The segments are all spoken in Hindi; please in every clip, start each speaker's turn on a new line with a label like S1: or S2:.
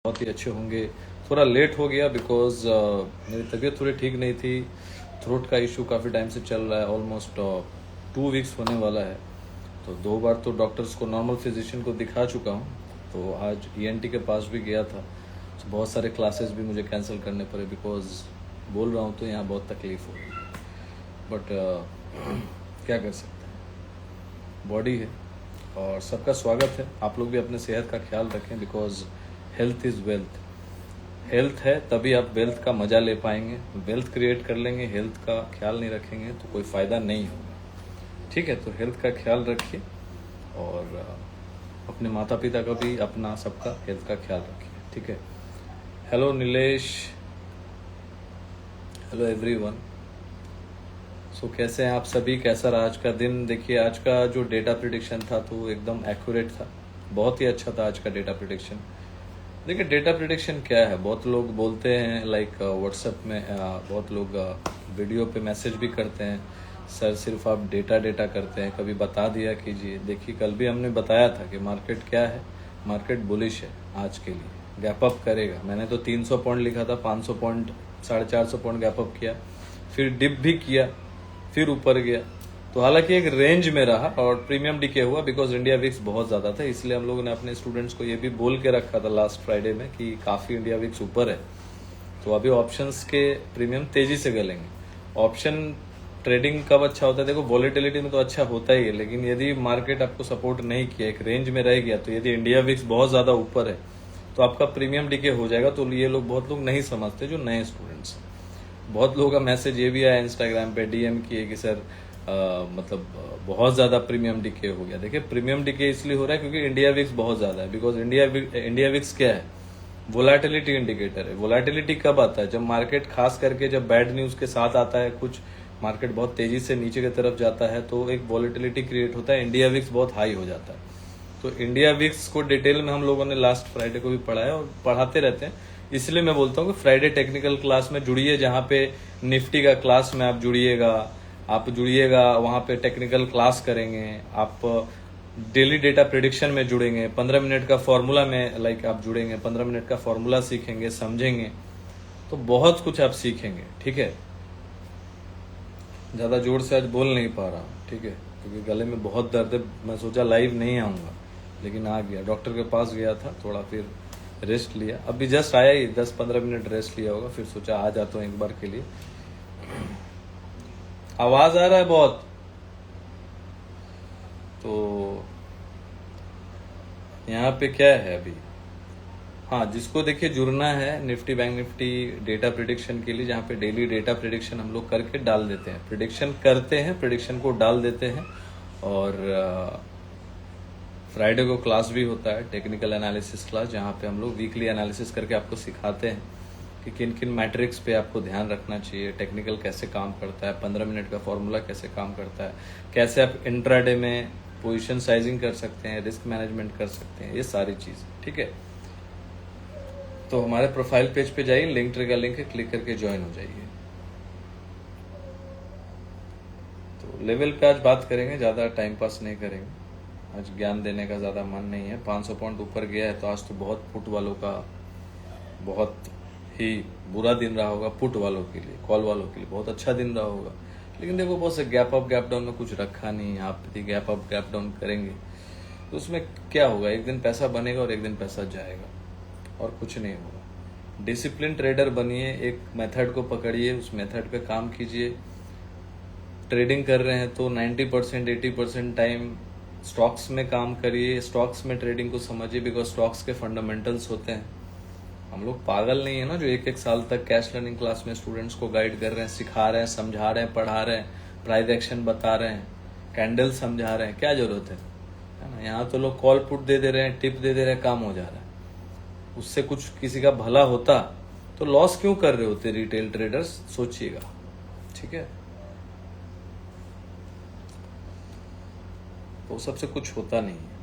S1: बहुत ही अच्छे होंगे। थोड़ा लेट हो गया बिकॉज मेरी तबीयत थोड़ी ठीक नहीं थी। थ्रोट का इशू काफ़ी टाइम से चल रहा है, ऑलमोस्ट 2 वीक्स होने वाला है। तो 2 बार तो डॉक्टर्स को, नॉर्मल फिजिशियन को दिखा चुका हूँ। तो आज ईएनटी के पास भी गया था। तो बहुत सारे क्लासेस भी मुझे कैंसिल करने पड़े बिकॉज बोल रहा हूँ तो यहाँ बहुत तकलीफ हो रही है। बट क्या कर सकते हैं, बॉडी है। और सबका स्वागत है। आप लोग भी अपने सेहत का ख्याल रखें because health is wealth. Health है तभी आप वेल्थ का मजा ले पाएंगे। वेल्थ क्रिएट कर लेंगे, हेल्थ का ख्याल नहीं रखेंगे तो कोई फ़ायदा नहीं होगा। ठीक है, तो हेल्थ का ख्याल रखिए और अपने माता पिता का भी, अपना सबका हेल्थ का ख्याल रखिए। ठीक है। Hello Nilesh, hello everyone. So कैसे हैं आप सभी, कैसा रहा आज का दिन। देखिए आज का जो डेटा प्रिडिक्शन था तो एकदम एक्यूरेट था, बहुत ही अच्छा था आज का डेटा प्रिडिक्शन। देखिए डेटा प्रिडिक्शन क्या है, बहुत लोग बोलते हैं लाइक व्हाट्सएप में, बहुत लोग वीडियो पे मैसेज भी करते हैं, सर सिर्फ आप डेटा डेटा करते हैं, कभी बता दिया कीजिए। देखिए कल भी हमने बताया था कि मार्केट क्या है, मार्केट बुलिश है आज के लिए, गैप अप करेगा। मैंने तो 300 पॉइंट लिखा था, 500 पॉइंट, 450 पॉइंट गैप अप किया, फिर डिप भी किया, फिर ऊपर गया। तो हालांकि एक रेंज में रहा और प्रीमियम डीके हुआ बिकॉज इंडिया विक्स बहुत ज्यादा था। इसलिए हम लोगों ने अपने स्टूडेंट्स को ये भी बोल के रखा था लास्ट फ्राइडे में कि काफी इंडिया विक्स ऊपर है, तो अभी ऑप्शंस के प्रीमियम तेजी से गलेंगे। ऑप्शन ट्रेडिंग कब अच्छा होता है, देखो वॉलेटिलिटी में तो अच्छा होता ही है, लेकिन यदि मार्केट आपको सपोर्ट नहीं किया, एक रेंज में रह गया, तो यदि इंडिया विक्स बहुत ज्यादा ऊपर है तो आपका प्रीमियम डीके हो जाएगा। तो ये लोग, बहुत लोग नहीं समझते, जो नए स्टूडेंट्स हैं। बहुत लोगों का मैसेज ये भी आया इंस्टाग्राम पे, डीएम किए कि सर मतलब बहुत ज्यादा प्रीमियम डीके हो गया। देखिए प्रीमियम डीके इसलिए हो रहा है क्योंकि इंडिया विक्स बहुत ज्यादा है। बिकॉज इंडिया विक्स क्या है, वोलाटिलिटी इंडिकेटर है। वोलाटिलिटी कब आता है, जब मार्केट, खास करके जब बैड न्यूज के साथ आता है, कुछ मार्केट बहुत तेजी से नीचे की तरफ जाता है तो एक वॉलेटिलिटी क्रिएट होता है, इंडिया विक्स बहुत हाई हो जाता है। तो इंडिया विक्स को डिटेल में हम लोगों ने लास्ट फ्राइडे को भी पढ़ा है और पढ़ाते रहते हैं। इसलिए मैं बोलता हूँ कि फ्राइडे टेक्निकल क्लास में जुड़िए, जहाँ पे निफ्टी का क्लास में आप जुड़िएगा, वहाँ पे टेक्निकल क्लास करेंगे। आप डेली डेटा प्रिडिक्शन में जुड़ेंगे, 15 मिनट का फॉर्मूला में लाइक आप जुड़ेंगे, 15 मिनट का फॉर्मूला सीखेंगे, समझेंगे, तो बहुत कुछ आप सीखेंगे। ठीक है, ज्यादा जोर से आज बोल नहीं पा रहा हूँ, ठीक है, क्योंकि गले में बहुत दर्द है। मैं सोचा लाइव नहीं आऊंगा, लेकिन आ गया। डॉक्टर के पास गया था, थोड़ा फिर रेस्ट लिया, अभी जस्ट आया ही, 10-15 मिनट रेस्ट लिया होगा, फिर सोचा आ जाता हूँ एक बार के लिए। आवाज आ रहा है बहुत, तो यहाँ पे क्या है अभी। हाँ, जिसको देखिए जुड़ना है Nifty bank Nifty data prediction के लिए, जहाँ पे डेली डेटा प्रिडिक्शन हम लोग करके डाल देते हैं, प्रिडिक्शन करते हैं, प्रिडिक्शन को डाल देते हैं। और फ्राइडे को क्लास भी होता है, टेक्निकल एनालिसिस क्लास, जहाँ पे हम लोग वीकली एनालिसिस करके आपको सिखाते हैं कि किन किन मैट्रिक्स पे आपको ध्यान रखना चाहिए, टेक्निकल कैसे काम करता है, 15 मिनट का फॉर्मूला कैसे काम करता है, कैसे आप इंट्राडे में पोजीशन साइजिंग कर सकते हैं, रिस्क मैनेजमेंट कर सकते हैं, ये सारी चीज़। ठीक है, तो हमारे प्रोफाइल पेज पे जाइए, लिंक ट्री का लिंक है, क्लिक करके ज्वाइन हो जाइए। तो लेवल पे आज बात करेंगे, ज़्यादा टाइम पास नहीं करेंगे, आज ज्ञान देने का ज़्यादा मन नहीं है। 500 पॉइंट ऊपर गया है तो आज तो बहुत पुट वालों का बहुत ही बुरा दिन रहा होगा, पुट वालों के लिए, कॉल वालों के लिए बहुत अच्छा दिन रहा होगा। लेकिन देखो बहुत से गैप अप गैप डाउन में कुछ रखा नहीं, आप यदि गैप अप गैप डाउन करेंगे तो उसमें क्या होगा, एक दिन पैसा बनेगा और एक दिन पैसा जाएगा, और कुछ नहीं होगा। डिसिप्लिन ट्रेडर बनिए, एक मेथड को पकड़िए, उस मेथड पे काम कीजिए। ट्रेडिंग कर रहे हैं तो 90% 80% टाइम स्टॉक्स में काम करिए, स्टॉक्स में ट्रेडिंग को समझिए, बिकॉज स्टॉक्स के फंडामेंटल्स होते हैं। हम लोग पागल नहीं है ना जो एक एक साल तक कैश लर्निंग क्लास में स्टूडेंट्स को गाइड कर रहे हैं, सिखा रहे हैं, समझा रहे हैं, पढ़ा रहे हैं, प्राइस एक्शन बता रहे हैं, कैंडल समझा रहे हैं, क्या जरूरत है ना। यहाँ तो लोग कॉल पुट दे रहे हैं, टिप दे रहे हैं, काम हो जा रहा है। उससे कुछ किसी का भला होता तो लॉस क्यों कर रहे होते रिटेल ट्रेडर्स, सोचिएगा। ठीक है, तो सबसे कुछ होता नहीं है,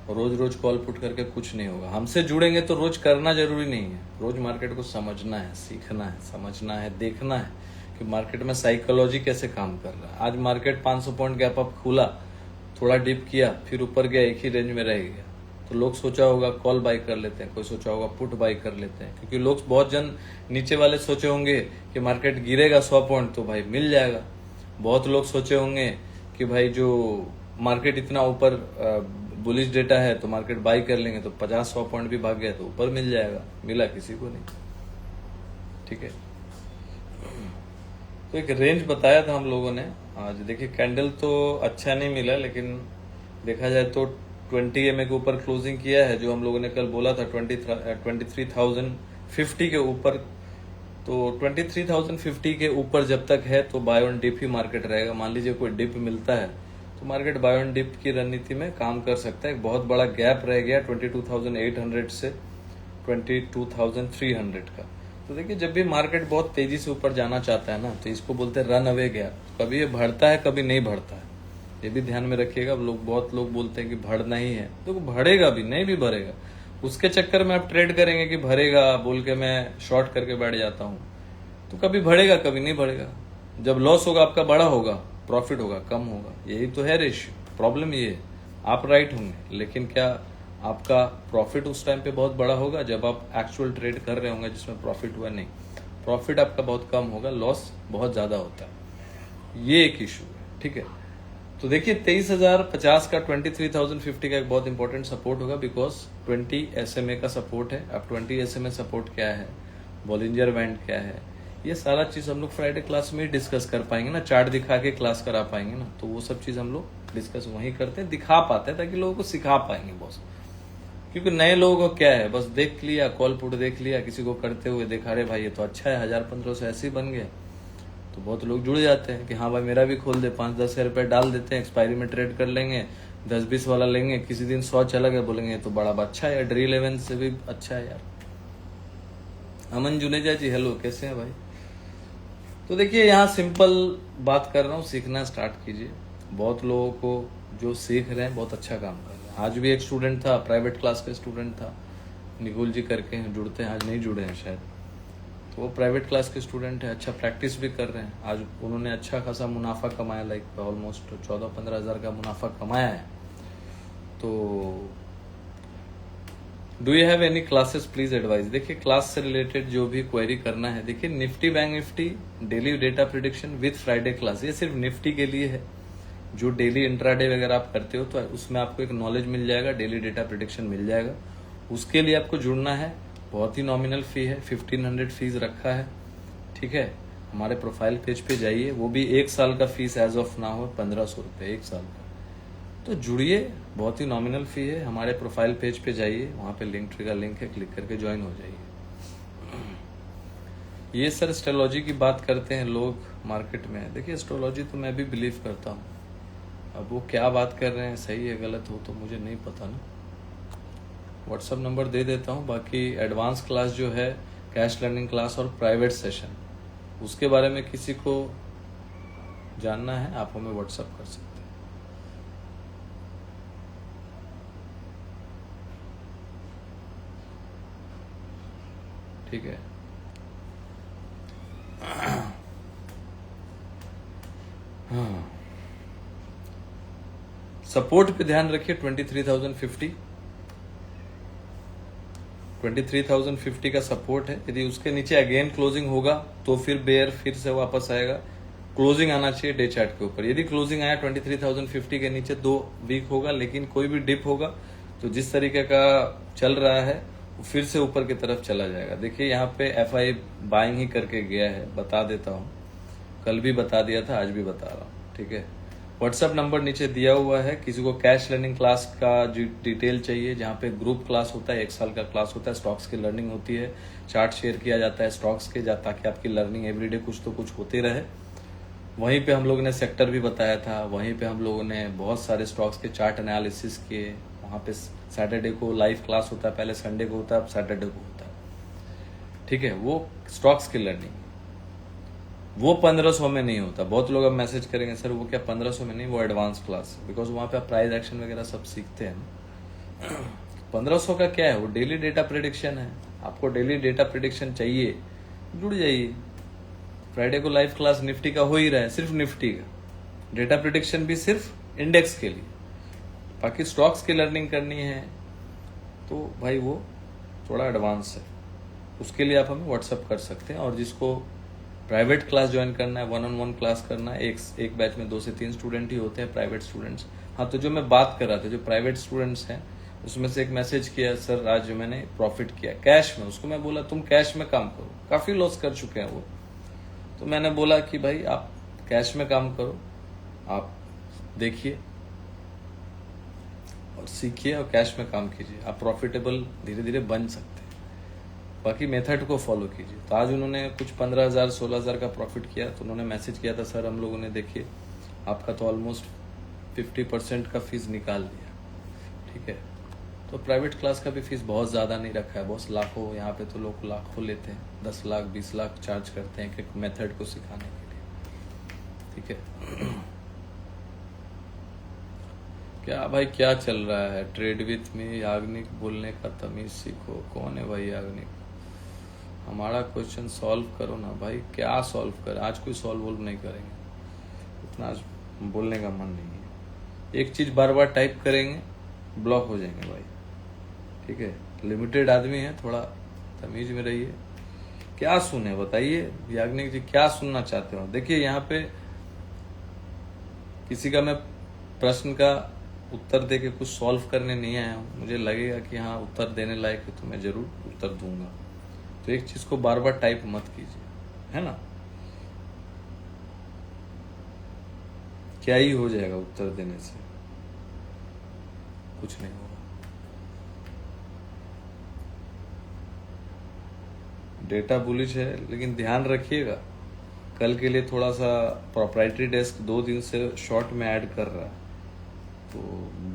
S1: रोज रोज कॉल पुट करके कुछ नहीं होगा। हमसे जुड़ेंगे तो रोज करना जरूरी नहीं है, रोज मार्केट को समझना है, सीखना है, समझना है, देखना है कि मार्केट में साइकोलॉजी कैसे काम कर रहा है। आज मार्केट 500 पॉइंट गैप अप खुला, थोड़ा डिप किया, फिर ऊपर गया, एक ही रेंज में रह गया, तो लोग सोचा होगा कॉल बाई कर लेते हैं, कोई सोचा होगा पुट बाई कर लेते हैं, क्योंकि लोग बहुत जन नीचे वाले सोचे होंगे कि मार्केट गिरेगा 100 पॉइंट तो भाई मिल जाएगा। बहुत लोग सोचे होंगे कि भाई जो मार्केट इतना ऊपर बुलिश डेटा है तो मार्केट बाई कर लेंगे, तो 50-100 पॉइंट भी भाग गया तो ऊपर मिल जाएगा। मिला किसी को नहीं, ठीक है। तो एक रेंज बताया था हम लोगों ने। आज देखिए कैंडल तो अच्छा नहीं मिला, लेकिन देखा जाए तो 20 EMA के ऊपर क्लोजिंग किया है, जो हम लोगों ने कल बोला था 23,050 के ऊपर। तो 23,050 के ऊपर जब तक है तो बाय ऑन डिप ही मार्केट रहेगा। मान लीजिए कोई डिप मिलता है तो मार्केट बाय ऑन डिप की रणनीति में काम कर सकता है। एक बहुत बड़ा गैप रह गया 22,800 से 22,300 का। तो देखिए जब भी मार्केट बहुत तेजी से ऊपर जाना चाहता है ना, तो इसको बोलते हैं रन अवे गैप। कभी ये बढ़ता है, कभी नहीं बढ़ता है, ये भी ध्यान में रखिएगा। बहुत लोग बोलते हैं कि बढ़ना ही है, तो बढ़ेगा भी नहीं भी बढ़ेगा। उसके चक्कर में आप ट्रेड करेंगे कि भरेगा बोल के मैं शॉर्ट करके बैठ जाता हूँ, तो कभी बढ़ेगा कभी नहीं बढ़ेगा। जब लॉस होगा आपका बड़ा होगा, प्रॉफिट होगा कम होगा, यही तो है रेशियो। प्रॉब्लम ये है, आप राइट होंगे लेकिन क्या आपका प्रॉफिट उस टाइम पे बहुत बड़ा होगा जब आप एक्चुअल ट्रेड कर रहे होंगे जिसमें प्रॉफिट हुआ? नहीं, प्रॉफिट आपका बहुत कम होगा, लॉस बहुत ज्यादा होता है। ये एक इशू है, ठीक है। तो देखिए 23,050 का 23,050 का एक बहुत इंपॉर्टेंट सपोर्ट होगा, बिकॉज 20 SMA का सपोर्ट है। अब 20 SMA सपोर्ट क्या है, बॉलिंजर बैंड क्या है, ये सारा चीज हम लोग फ्राइडे क्लास में ही डिस्कस कर पाएंगे ना। चार्ट दिखा के क्लास करा पाएंगे ना, तो वो सब चीज हम लोग डिस्कस वहीं करते हैं, दिखा पाते हैं ताकि लोगों को सिखा पाएंगे बॉस। क्योंकि नए लोगों को क्या है, बस देख लिया, कॉल पुट देख लिया, किसी को करते हुए देखा, रहे भाई ये तो अच्छा है, 1,000-1,500 ऐसे ही बन गया, तो बहुत लोग जुड़ जाते हैं कि हाँ भाई मेरा भी खोल दे, 5-10 रुपए डाल देते हैं, एक्सपायरी में ट्रेड कर लेंगे, 10-20 वाला लेंगे, किसी दिन 100 चला गया, बोलेंगे तो बड़ा अच्छा है यार, ड्रील 11 से भी अच्छा है यार। अमन जुनेजा जी हेलो, कैसे हैं भाई? तो देखिए यहाँ सिंपल बात कर रहा हूँ, सीखना स्टार्ट कीजिए। बहुत लोगों को जो सीख रहे हैं बहुत अच्छा काम कर रहे हैं। आज भी एक स्टूडेंट था, प्राइवेट क्लास का स्टूडेंट था, निकुल जी करके हैं, जुड़ते हैं, आज नहीं जुड़े हैं शायद। तो वो प्राइवेट क्लास के स्टूडेंट है, अच्छा प्रैक्टिस भी कर रहे हैं। आज उन्होंने अच्छा खासा मुनाफा कमाया, लाइक ऑलमोस्ट 14-15 हज़ार का मुनाफा कमाया है। तो do you have any classes please advice. देखिए क्लास से रिलेटेड जो भी क्वेरी करना है, देखिए Nifty bank Nifty daily data prediction with Friday class, ये सिर्फ निफ्टी के लिए है। जो डेली इंट्राडे वगैरह आप करते हो तो उसमें आपको एक नॉलेज मिल जाएगा, डेली डेटा प्रिडिक्शन मिल जाएगा। उसके लिए आपको जुड़ना है, बहुत ही नॉमिनल फी है, 1500 फीस रखा है, ठीक है। हमारे प्रोफाइल पेज पे जाइए, वो भी 1 साल का फीस एज ऑफ ना हो 1,500 रुपये 1 साल का। तो जुड़िए, बहुत ही नॉमिनल फी है। हमारे प्रोफाइल पेज पे जाइए, वहां पे लिंक ट्री का लिंक है, क्लिक करके ज्वाइन हो जाइए। ये सर एस्ट्रोलॉजी की बात करते हैं लोग मार्केट में। देखिए एस्ट्रोलॉजी तो मैं भी बिलीव करता हूँ, अब वो क्या बात कर रहे हैं, सही है गलत हो तो मुझे नहीं पता ना। व्हाट्सअप नंबर दे देता हूँ। बाकी एडवांस क्लास जो है, कैश लर्निंग क्लास और प्राइवेट सेशन, उसके बारे में किसी को जानना है आप हमें व्हाट्सअप कर सकते हैं, ठीक है। हाँ, सपोर्ट पे ध्यान रखिए 23,050 का सपोर्ट है। यदि उसके नीचे अगेन क्लोजिंग होगा तो फिर बेयर फिर से वापस आएगा। क्लोजिंग आना चाहिए डे चार्ट के ऊपर। यदि क्लोजिंग आया 23,050 के नीचे 2 वीक होगा, लेकिन कोई भी डिप होगा तो जिस तरीके का चल रहा है वो फिर से ऊपर की तरफ चला जाएगा। देखिए यहाँ पे FI बाइंग ही करके गया है, बता देता हूँ, कल भी बता दिया था, आज भी बता रहा हूँ, ठीक है। व्हाट्सएप नंबर नीचे दिया हुआ है। किसी को कैश लर्निंग क्लास का डिटेल चाहिए, जहाँ पे ग्रुप क्लास होता है, 1 साल का क्लास होता है, स्टॉक्स की लर्निंग होती है, चार्ट शेयर किया जाता है स्टॉक्स के, ताकि आपकी लर्निंग एवरीडे कुछ तो कुछ होती रहे। वहीं पे हम लोगों ने सेक्टर भी बताया था, वहीं पे हम लोगों ने बहुत सारे स्टॉक्स के चार्ट एनालिसिस किए। वहाँ पे सैटरडे को लाइव क्लास होता है, पहले संडे को होता है, अब सैटरडे को होता है, ठीक है। वो स्टॉक्स की लर्निंग वो 1,500 में नहीं होता। बहुत लोग अब मैसेज करेंगे सर वो क्या 1,500 में नहीं, वो एडवांस क्लास, बिकॉज वहाँ पे आप प्राइस एक्शन वगैरह सब सीखते हैं ना। 1,500 का क्या है, वो डेली डेटा प्रिडिक्शन है। आपको डेली डेटा प्रिडिक्शन चाहिए, जुड़ जाइए। फ्राइडे को लाइव क्लास निफ्टी का हो ही रहा है, सिर्फ निफ्टी का डेटा प्रिडिक्शन भी सिर्फ इंडेक्स के लिए। बाकी स्टॉक्स की लर्निंग करनी है, तो भाई वो थोड़ा एडवांस है, उसके लिए आप हमें व्हाट्सअप कर सकते हैं। और जिसको प्राइवेट क्लास ज्वाइन करना है, 1-on-1 क्लास करना है, एक बैच में 2 से 3 स्टूडेंट ही होते हैं प्राइवेट स्टूडेंट्स। हाँ, तो जो मैं बात कर रहा था, जो प्राइवेट स्टूडेंट्स हैं, उसमें से एक मैसेज किया, सर आज मैंने प्रॉफिट किया कैश में। उसको मैं बोला तुम कैश में काम करो, काफ़ी लॉस कर चुके हैं वो। तो मैंने बोला कि भाई आप कैश में काम करो, आप देखिए और सीखिए और कैश में काम कीजिए, आप प्रॉफिटेबल धीरे धीरे बन सकते हैं। बाकी मेथड को फॉलो कीजिए। तो आज उन्होंने कुछ 15,000 16,000 का प्रॉफिट किया। तो उन्होंने मैसेज किया था, सर हम लोगों ने देखिए आपका तो ऑलमोस्ट 50% का फीस निकाल लिया, ठीक है। तो प्राइवेट क्लास का भी फीस बहुत ज़्यादा नहीं रखा है बॉस, लाखों, यहाँ पे तो लोग लाखों लेते हैं, 10 लाख 20 लाख चार्ज करते हैं एक मेथड को सिखाने के लिए, ठीक है। क्या भाई क्या चल रहा है? ट्रेड विथ मी याग्निक, बोलने का तमीज सीखो। कौन है भाई याग्निक? हमारा क्वेश्चन सॉल्व करो ना भाई। क्या सॉल्व कर, आज कोई सॉल्व वोल्व नहीं करेंगे, उतना आज बोलने का मन नहीं है। एक चीज बार बार टाइप करेंगे ब्लॉक हो जाएंगे भाई, ठीक है। लिमिटेड आदमी है, थोड़ा तमीज में रहिए। क्या सुने बताइए याग्निक जी, क्या सुनना चाहते हो? देखिए यहाँ पे किसी का मैं प्रश्न का उत्तर दे के कुछ सॉल्व करने नहीं आया हूँ। मुझे लगेगा कि हाँ उत्तर देने लायक है तो मैं जरूर उत्तर दूंगा। तो एक चीज को बार बार टाइप मत कीजिए, है ना। क्या ही हो जाएगा उत्तर देने से, कुछ नहीं होगा। डेटा बुलिश है, लेकिन ध्यान रखिएगा कल के लिए थोड़ा सा प्रोप्राइटरी डेस्क 2 दिन से शॉर्ट में ऐड कर रहा है, तो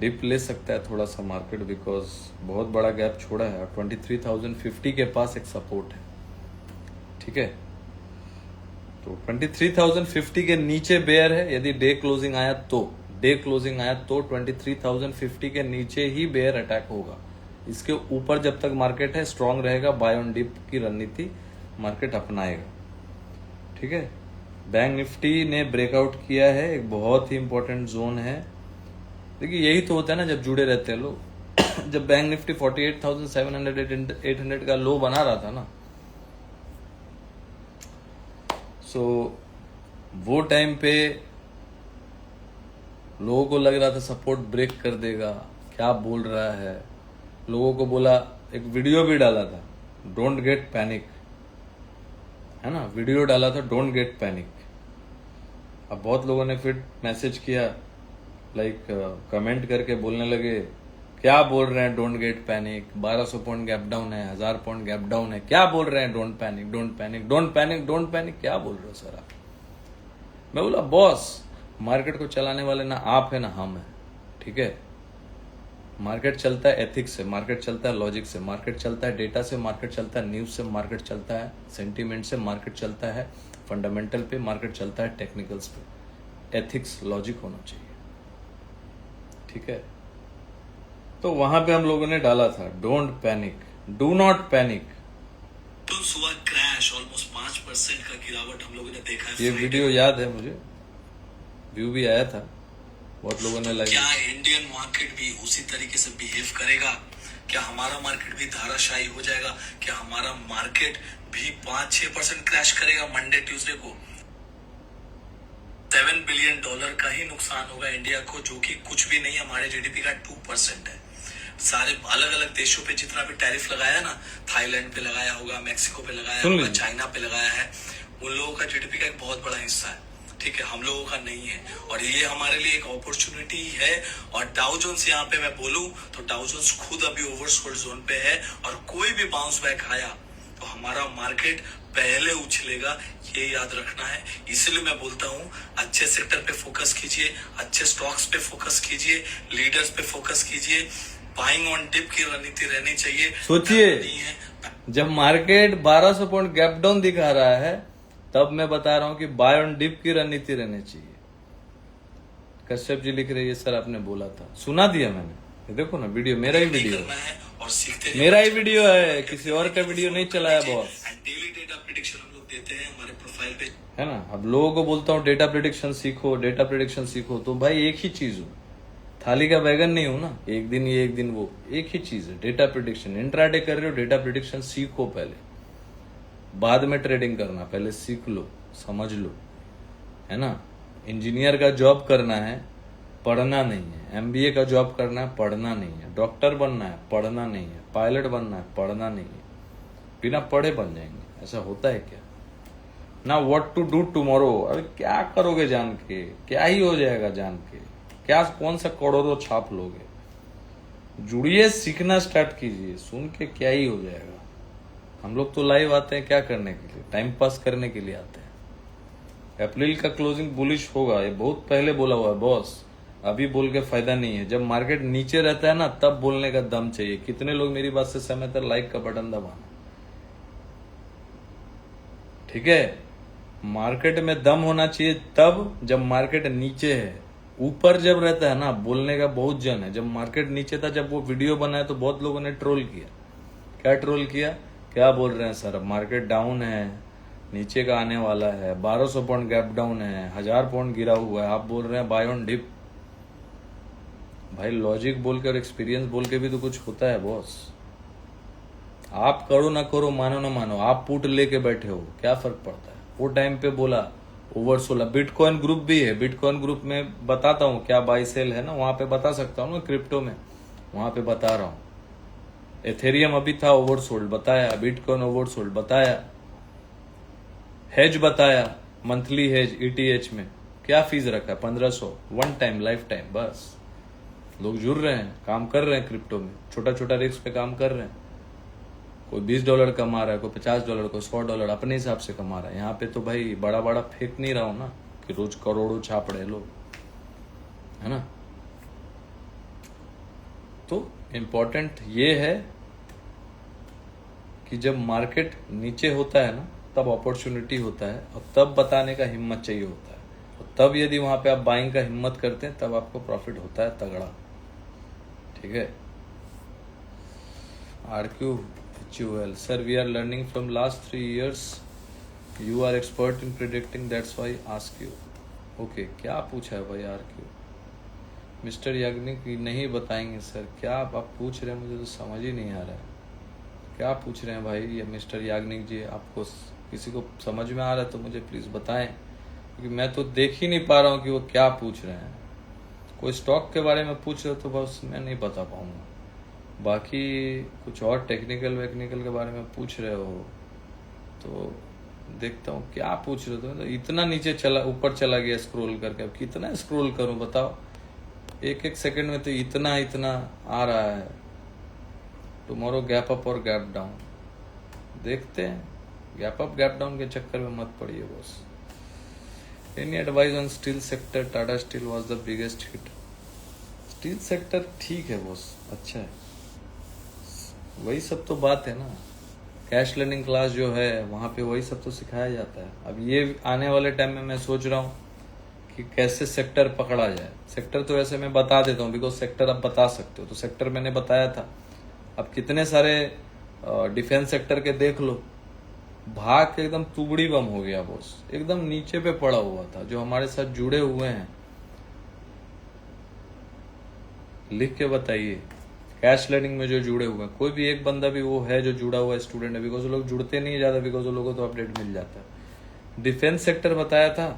S1: डिप ले सकता है थोड़ा सा मार्केट, बिकॉज बहुत बड़ा गैप छोड़ा है। 23,050 के पास एक सपोर्ट है, ठीक है। तो 23,050 के नीचे बेयर है। यदि डे क्लोजिंग आया तो 23,050 के नीचे ही बेयर अटैक होगा। इसके ऊपर जब तक मार्केट है स्ट्रांग रहेगा, बाय ऑन डिप की रणनीति मार्केट अपनाएगा, ठीक है। बैंक निफ्टी ने ब्रेकआउट किया है, एक बहुत ही इंपॉर्टेंट जोन है। देखिए यही तो होता है ना जब जुड़े रहते हैं लोग। जब बैंक निफ्टी 48,700 800 का लो बना रहा था ना, सो वो टाइम पे लोगों को लग रहा था सपोर्ट ब्रेक कर देगा, क्या बोल रहा है। लोगों को बोला, एक वीडियो भी डाला था, डोंट गेट पैनिक, है ना, वीडियो डाला था डोंट गेट पैनिक। अब बहुत लोगों ने फिर मैसेज किया, लाइक कमेंट करके बोलने लगे क्या बोल रहे हैं don't get panic, 1200 point gap down है, 1000 पॉइंट गैप डाउन है, क्या बोल रहे हैं don't panic don't panic don't panic don't panic, क्या बोल रहे हो सर आप। मैं बोला बॉस मार्केट को चलाने वाले ना आप है ना हम है, ठीक है। मार्केट चलता है एथिक्स से, मार्केट चलता है लॉजिक से, मार्केट चलता है डेटा से, मार्केट चलता है न्यूज से, मार्केट चलता है सेंटीमेंट से, मार्केट चलता है फंडामेंटल पे, मार्केट चलता है टेक्निकल्स पे। एथिक्स लॉजिक होना चाहिए, ठीक है। तो वहां पे हम लोगों ने डाला था don't panic, do not panic.
S2: तो सुबह क्रैश ऑलमोस्ट 5% का गिरावट हम लोगों ने देखा है।
S1: ये वीडियो याद है मुझे, व्यू भी आया था, बहुत लोगों ने लाइक।
S2: क्या इंडियन मार्केट भी उसी तरीके से बिहेव करेगा? क्या हमारा मार्केट भी धाराशायी हो जाएगा? क्या हमारा मार्केट भी 5-6% क्रैश करेगा मंडे ट्यूसडे को? $7 बिलियन का ही नुकसान होगा इंडिया को, जो कि कुछ भी नहीं, हमारे जीडीपी का 2% है। सारे अलग अलग देशों पे जितना भी टैरिफ लगाया ना, थाईलैंड पे लगाया होगा, मैक्सिको पे लगाया होगा, चाइना पे लगाया है, उन लोगों का जीडीपी का एक बहुत बड़ा हिस्सा है, ठीक है, हम लोगों का नहीं है। और ये हमारे लिए एक अपॉर्चुनिटी है। और डाउ जोन्स यहाँ पे मैं बोलूं तो डाउ जोन्स खुद अभी ओवरसोल्ड जोन पे है, और कोई भी बाउंस बैक आया तो हमारा मार्केट पहले उछलेगा, ये याद रखना है। इसलिए मैं बोलता हूँ अच्छे सेक्टर पे फोकस कीजिए, अच्छे स्टॉक्स पे फोकस कीजिए, लीडर्स पे फोकस कीजिए, बाइंग ऑन डिप की रणनीति रहनी चाहिए।
S1: सोचिए जब मार्केट 1200 पॉइंट गैप डाउन दिखा रहा है तब मैं बता रहा हूं कि बाय ऑन डिप की रणनीति रहनी चाहिए। कश्यप जी लिख रहे हैं सर आपने बोला था, सुना दिया मैंने, ये देखो ना वीडियो, मेरा ही वीडियो है
S2: और सीखते
S1: मेरा ही वीडियो है, किसी और का वीडियो नहीं चलाया बॉस।
S2: डेली डेटा प्रेडिक्शन हम लोग देते हैं हमारे प्रोफाइल पे,
S1: है ना। अब लोगों को बोलता हूँ डेटा प्रेडिक्शन सीखो, डेटा प्रेडिक्शन सीखो, तो भाई एक ही चीज हो, थाली का बैगन नहीं हूं ना, एक दिन ये एक दिन वो, एक ही चीज है डेटा प्रिडिक्शन। इंट्राडे कर रहे हो, डेटा प्रिडिक्शन सीखो पहले, बाद में ट्रेडिंग करना, पहले सीख लो, समझ लो, है ना। इंजीनियर का जॉब करना है, पढ़ना नहीं है। एमबीए का जॉब करना है, पढ़ना नहीं है। डॉक्टर बनना है, पढ़ना नहीं है। पायलट बनना है, पढ़ना नहीं है। बिना पढ़े बन जाएंगे, ऐसा होता है क्या ना। व्हाट टू डू टुमारो, अरे क्या करोगे जान के, क्या ही हो जाएगा जान के, क्या कौन सा करोड़ों छाप लोगे। जुड़िए, सीखना स्टार्ट कीजिए, सुन के क्या ही हो जाएगा। हम लोग तो लाइव आते हैं क्या करने के लिए, टाइम पास करने के लिए आते हैं। अप्रैल का क्लोजिंग बुलिश होगा, ये बहुत पहले बोला हुआ है बॉस, अभी बोल के फायदा नहीं है। जब मार्केट नीचे रहता है ना, तब बोलने का दम चाहिए। कितने लोग मेरी बात से सहमत है, लाइक का बटन दबाना, ठीक है। मार्केट में दम होना चाहिए तब जब मार्केट नीचे है। ऊपर जब रहता है ना, बोलने का बहुत जन है। जब मार्केट नीचे था, जब वो वीडियो बनाया तो बहुत लोगों ने ट्रोल किया। क्या ट्रोल किया, क्या बोल रहे हैं सर, अब मार्केट डाउन है, नीचे का आने वाला है, 1200 पॉइंट गैप डाउन है, 1000 पॉइंट गिरा हुआ है, आप बोल रहे हैं बाय ऑन डिप। भाई लॉजिक बोल के और एक्सपीरियंस बोल के भी तो कुछ होता है बॉस। आप करो ना करो, मानो ना मानो, आप पुट लेके बैठे हो, क्या फर्क पड़ता है। वो टाइम पे बोला ओवर 16, बिटकॉइन ग्रुप भी है, बिटकॉइन ग्रुप में बताता हूँ क्या बाई सेल है ना, वहां पे बता सकता हूँ ना, क्रिप्टो में वहां पे बता रहा हूँ। एथेरियम अभी था ओवरसोल्ड बताया, बिटकॉइन ओवरसोल्ड बताया, हेज बताया, मंथली हेज ईटीएच में क्या फीस रखा है, 1500 वन टाइम लाइफ टाइम। बस लोग जुड़ रहे हैं, काम कर रहे हैं क्रिप्टो में, छोटा छोटा रिस्क पे काम कर रहे हैं। कोई $20 कमा रहा है, कोई $50, कोई $100, अपने हिसाब से कमा रहा है। यहाँ पे तो भाई बड़ा बड़ा फेंक नहीं रहा हूं ना कि रोज करोड़ों छाप रहे लोग, है ना। तो इम्पोर्टेंट ये है कि जब मार्केट नीचे होता है ना, तब अपॉर्चुनिटी होता है, और तब बताने का हिम्मत चाहिए होता है। और तब यदि वहां पे आप बाइंग का हिम्मत करते हैं, तब आपको प्रॉफिट होता है तगड़ा, ठीक है। RQ HUL, sir, we are learning from last 3 years. You are expert in predicting, that's why I ask you. Okay, क्या पूछा है भाई आरक्यू। मिस्टर याग्निक नहीं बताएंगे सर, क्या आप पूछ रहे हैं, मुझे तो समझ ही नहीं आ रहा है क्या पूछ रहे हैं भाई ये मिस्टर याग्निक जी। आपको किसी को समझ में आ रहा है तो मुझे प्लीज बताएं, क्योंकि मैं तो देख ही नहीं पा रहा हूँ कि वो क्या पूछ रहे हैं। कोई स्टॉक के बारे में पूछ रहे हो तो बस मैं नहीं बता पाऊंगा, बाकी कुछ और टेक्निकल वेक्निकल के बारे में पूछ रहे हो तो देखता हूँ क्या पूछ रहे हो। तो इतना नीचे चला, ऊपर चला गया स्क्रॉल करके, अब कितना स्क्रॉल करूं बताओ, एक एक सेकंड में तो इतना इतना आ रहा है। टुमारो गैप अप और गैप डाउन देखते हैं, गैप अप गैप डाउन के चक्कर में मत पड़िए boss. Any advice on steel sector, Tata steel was the biggest hit. Steel sector ठीक है बॉस, अच्छा है, वही सब तो बात है ना। कैश लर्निंग क्लास जो है वहां पे वही सब तो सिखाया जाता है। अब ये आने वाले टाइम में मैं सोच रहा हूँ कि कैसे सेक्टर पकड़ा जाए। सेक्टर तो ऐसे मैं बता देता हूँ, बिकॉज सेक्टर आप बता सकते हो, तो सेक्टर मैंने बताया था। अब कितने सारे डिफेंस सेक्टर के देख लो, भाग के एकदम तुगड़ी बम हो गया बॉस, एकदम नीचे पे पड़ा हुआ था। जो हमारे साथ जुड़े हुए हैं लिख के बताइए, कैश लर्निंग में जो जुड़े हुए हैं, कोई भी एक बंदा भी वो है जो जुड़ा हुआ स्टूडेंट है, बिकॉज वो लोग जुड़ते नहीं ज्यादा, बिकॉज वो लोगों को तो अपडेट मिल जाता है। डिफेंस सेक्टर बताया था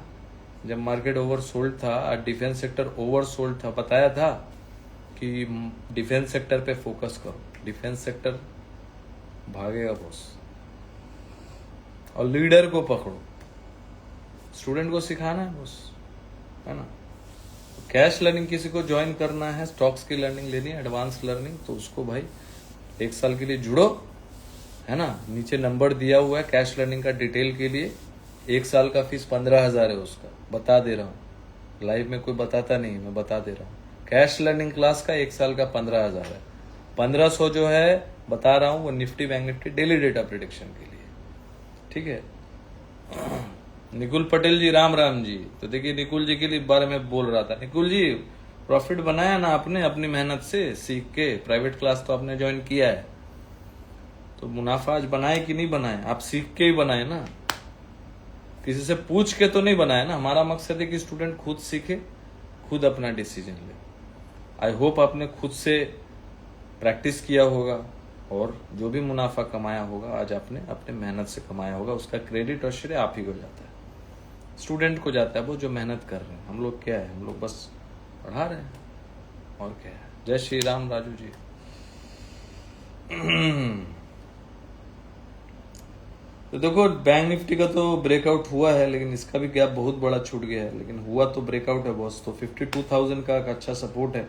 S1: जब मार्केट ओवर सोल्ड था, और डिफेंस सेक्टर ओवर सोल्ड था, बताया था कि डिफेंस सेक्टर पे फोकस करो, डिफेंस सेक्टर भागेगा बॉस। और लीडर को पकड़ो, स्टूडेंट को सिखाना है बॉस, है ना। कैश लर्निंग किसी को ज्वाइन करना है, स्टॉक्स की लर्निंग लेनी है, एडवांस लर्निंग, तो उसको भाई 1 साल के लिए जुड़ो, है ना। नीचे नंबर दिया हुआ है कैश लर्निंग का डिटेल के लिए। 1 साल का फीस 15,000 है उसका, बता दे रहा हूँ, लाइव में कोई बताता नहीं, मैं बता दे रहा हूँ। कैश लर्निंग क्लास का 1 साल का 15,000 है। 1500 जो है बता रहा हूँ वो Nifty bank Nifty daily data prediction के लिए, ठीक है। निकुल पटेल जी, राम राम जी। तो देखिए निकुल जी के लिए बारे में बोल रहा था। निकुल जी प्रॉफिट बनाया ना आपने अपनी मेहनत से, सीख के, प्राइवेट क्लास तो आपने ज्वाइन किया है, तो मुनाफा आज बनाए कि नहीं बनाए, आप सीख के ही बनाए ना, किसी से पूछ के तो नहीं बनाए ना। हमारा मकसद है कि स्टूडेंट खुद सीखे, खुद अपना डिसीजन ले। आई होप आपने खुद से प्रैक्टिस किया होगा और जो भी मुनाफा कमाया होगा आज आपने अपने मेहनत से कमाया होगा, उसका क्रेडिट और श्रेय आप ही को जाता है, स्टूडेंट को जाता है, वो जो मेहनत कर रहे हैं। हम लोग क्या है, हम लोग बस पढ़ा रहे हैं और क्या है। जय श्री राम राजू जी। तो देखो बैंक निफ्टी का तो ब्रेकआउट हुआ है, लेकिन इसका भी गैप बहुत बड़ा छूट गया है, लेकिन हुआ तो ब्रेकआउट है बॉस। तो 52,000 का एक अच्छा सपोर्ट है,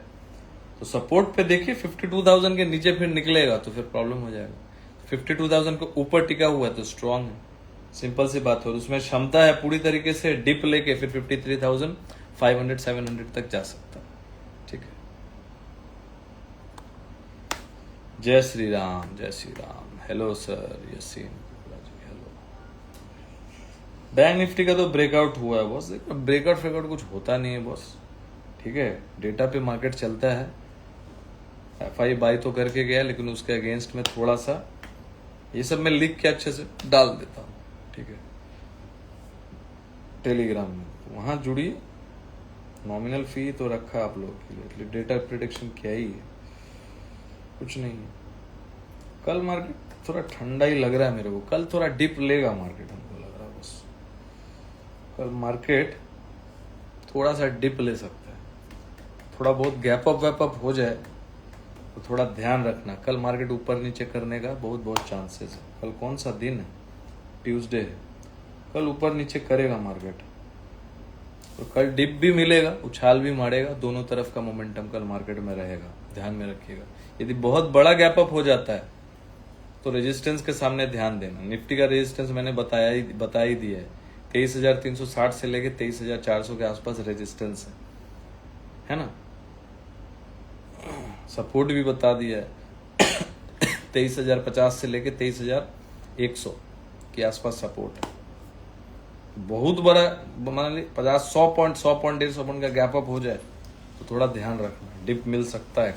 S1: तो सपोर्ट पे देखिए 52,000 के नीचे फिर निकलेगा तो फिर प्रॉब्लम हो जाएगा। 52,000 के ऊपर टिका हुआ है तो स्ट्रांग है, सिंपल सी बात है। और उसमें क्षमता है पूरी तरीके से डिप लेके फिर 53,500 700 तक जा सकता है। ठीक है, जय श्री राम, जय Shri Ram. Hello sir Yaseen, hello. Bank Nifty का तो ब्रेकआउट हुआ है बॉस। ब्रेकआउट कुछ होता नहीं है बॉस, ठीक है। डेटा पे मार्केट चलता है। एफआई बाई तो करके गया, लेकिन उसके अगेंस्ट में थोड़ा सा ये सब मैं लिख के अच्छे से डाल देता हूँ, ठीक है, टेलीग्राम में, वहां जुड़िए। नॉमिनल फी तो रखा आप लोग के लिए, डेटा प्रिडिक्शन क्या ही है, कुछ नहीं है। कल मार्केट थोड़ा ठंडा ही लग रहा है मेरे को, कल थोड़ा डिप लेगा मार्केट, हमको लग रहा है बस। कल मार्केट थोड़ा सा डिप ले सकता है, थोड़ा बहुत गैप अप हो जाए तो थोड़ा ध्यान रखना। कल मार्केट ऊपर नीचे करने का बहुत चांसेस है। कल कौन सा दिन है, ट्यूसडे है, कल ऊपर नीचे करेगा मार्केट। तो कल डिप भी मिलेगा, उछाल भी मारेगा, दोनों तरफ का मोमेंटम कल मार्केट में रहेगा, ध्यान में रखिएगा। यदि बहुत बड़ा गैप अप हो जाता है तो रेजिस्टेंस के सामने ध्यान देना। निफ्टी का रेजिस्टेंस मैंने बता ही दिया है, 23,360 से लेके 23,400 के आसपास रेजिस्टेंस है ना। सपोर्ट भी बता दिया है 23,050 से लेके 23,100 के आसपास सपोर्ट है। बहुत बड़ा मान ली 100 पॉइंट 150 पॉइंट का गैप अप हो जाए तो थोड़ा ध्यान रखना, डिप मिल सकता है,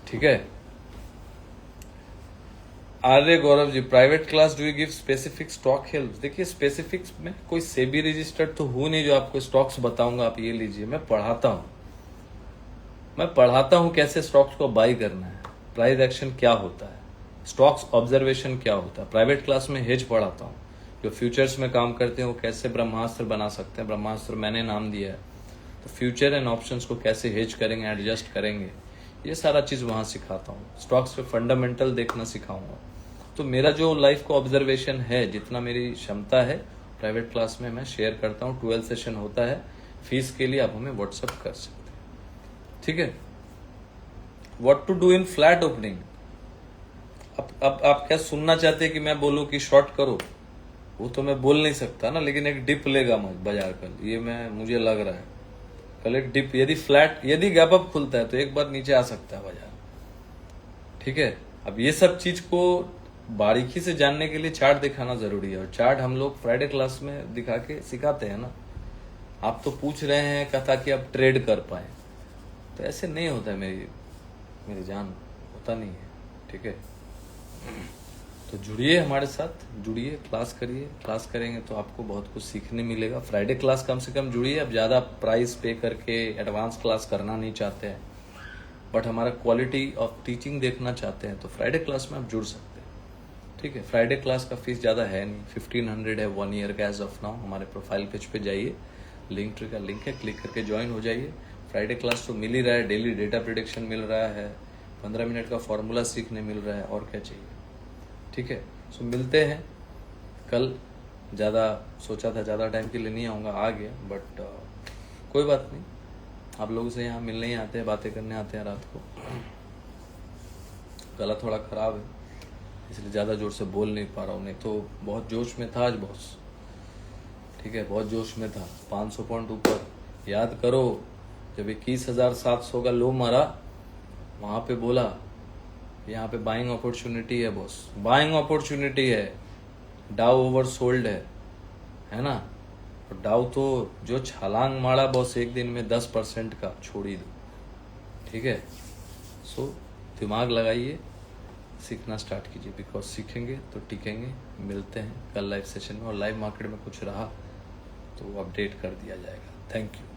S1: ठीक है। Arya Gaurav ji, private class do you give specific stock help? देखिए स्पेसिफिक्स में कोई सेबी रजिस्टर्ड तो हूं नहीं जो आपको स्टॉक्स बताऊंगा आप ये लीजिए। मैं पढ़ाता हूं कैसे स्टॉक्स को बाई करना है, प्राइस एक्शन क्या होता है, स्टॉक्स ऑब्जर्वेशन क्या होता है। प्राइवेट क्लास में हेज पढ़ाता हूं, जो फ्यूचर्स में काम करते हैं वो कैसे ब्रह्मास्त्र बना सकते हैं। ब्रह्मास्त्र मैंने नाम दिया है, तो फ्यूचर एंड ऑप्शंस को कैसे हेज करेंगे, एडजस्ट करेंगे, ये सारा चीज वहां सिखाता हूँ। स्टॉक्स पे फंडामेंटल देखना सिखाऊंगा। तो मेरा जो लाइफ का ऑब्जर्वेशन है, जितना मेरी क्षमता है, प्राइवेट क्लास में मैं शेयर करता हूँ। 12 सेशन होता है, फीस के लिए आप हमें व्हाट्सएप कर सकते हैं, ठीक है। What to do in flat opening? अब आप क्या सुनना चाहते हैं कि मैं बोलूं कि शॉर्ट करो? वो तो मैं बोल नहीं सकता ना, लेकिन एक डिप लेगा बाजार कल, ये मुझे लग रहा है। कल एक डिप, यदि गैप अप खुलता है तो एक बार नीचे आ सकता है बाजार, ठीक है। अब ये सब चीज को बारीकी से जानने के लिए चार्ट दिखाना जरूरी है, और चार्ट हम लोग फ्राइडे क्लास में दिखा के सिखाते हैं ना। आप तो पूछ रहे हैं कथा कि आप ट्रेड कर पाए, तो ऐसे नहीं होता है मेरी जान, होता नहीं है, ठीक है। तो जुड़िए हमारे साथ, जुड़िए, क्लास करिए। क्लास करेंगे तो आपको बहुत कुछ सीखने मिलेगा। फ्राइडे क्लास कम से कम जुड़िए। अब ज़्यादा प्राइस पे करके एडवांस क्लास करना नहीं चाहते हैं, बट हमारा क्वालिटी ऑफ टीचिंग देखना चाहते हैं, तो फ्राइडे क्लास में आप जुड़ सकते हैं, ठीक है। फ्राइडे क्लास का फीस ज़्यादा है नहीं, 1500 है 1 ईयर का एज ऑफ नाउ। हमारे प्रोफाइल पेज पे जाइए, लिंक ट्री का लिंक है, क्लिक करके ज्वाइन हो जाइए। फ्राइडे क्लास तो मिल ही रहा है, डेली डेटा प्रिडिक्शन मिल रहा है, 15 मिनट का फॉर्मूला सीखने मिल रहा है, और क्या चाहिए, ठीक है। सो मिलते हैं कल। ज़्यादा सोचा था ज़्यादा टाइम के लिए नहीं आऊँगा, आ गया, बट कोई बात नहीं। आप लोगों से यहाँ मिलने ही आते हैं, बातें करने आते हैं रात को। गला थोड़ा ख़राब है, इसलिए ज़्यादा जोर से बोल नहीं पा रहा हूँ, नहीं तो बहुत जोश में था आज बॉस, ठीक है, बहुत जोश में था। 500 पॉइंट ऊपर, याद करो जब 21,700 का लो मारा, वहाँ पे बोला यहाँ पे बाइंग अपॉर्चुनिटी है बॉस, बाइंग अपॉर्चुनिटी है। डाउ ओवर सोल्ड है ना। और डाउ तो जो छलांग मारा बॉस एक दिन में 10% का, छोड़ ही दो, ठीक है। सो दिमाग लगाइए, सीखना स्टार्ट कीजिए, बिकॉज सीखेंगे तो टिकेंगे। मिलते हैं कल लाइव सेशन में, और लाइव मार्केट में कुछ रहा तो अपडेट कर दिया जाएगा। Thank you.